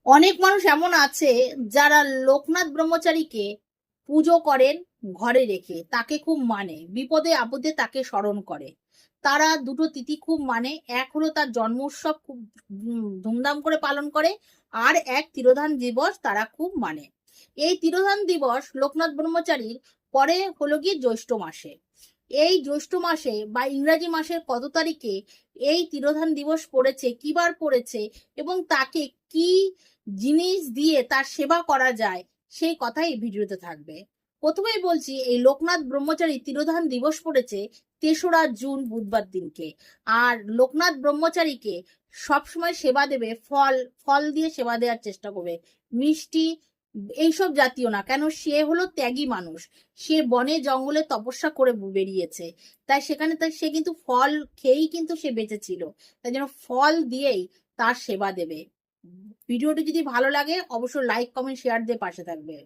অনেক মানুষ এমন আছে যারা লোকনাথ ব্রহ্মচারীকে পুজো করেন ঘরে রেখে, তাকে খুব মানে, বিপদে আপদে তাকে স্মরণ করে। তারা দুটো তিথি খুব মানে, এক হলো তার জন্ম উৎসব খুব ধুমধাম করে পালন করে, আর এক তিরোধান দিবস তারা খুব মানে। এই তিরোধান দিবস লোকনাথ ব্রহ্মচারীর পরে হলো গিয়ে জ্যৈষ্ঠ মাসে। এই জ্যৈষ্ঠ মাসে বা ইংরাজি মাসের কত তারিখে এই তিরোধান দিবস পড়েছে, কি বার পড়েছে, এবং তাকে কি জিনিস দিয়ে তার সেবা করা যায়, সেই কথাই এই ভিডিওতে থাকবে। প্রথমেই বলছি, এই লোকনাথ ব্রহ্মচারী তিরোধান দিবস পড়েছে ৩রা জুন বুধবার দিনকে। আর লোকনাথ ব্রহ্মচারীকে সবসময় সেবা দেবে, ফল ফল দিয়ে সেবা দেওয়ার চেষ্টা করবে, মিষ্টি এইসব জাতীয় না। কেন, সে হলো ত্যাগী মানুষ, সে বনে জঙ্গলে তপস্যা করে বেরিয়েছে, তাই সেখানে সে কিন্তু ফল খেয়েই কিন্তু সে বেঁচে ছিল। তাই জন্য ফল দিয়েই তার সেবা দেবে। ভিডিওটি যদি ভালো লাগে অবশ্যই লাইক কমেন্ট শেয়ার দিয়ে পাশে থাকবে।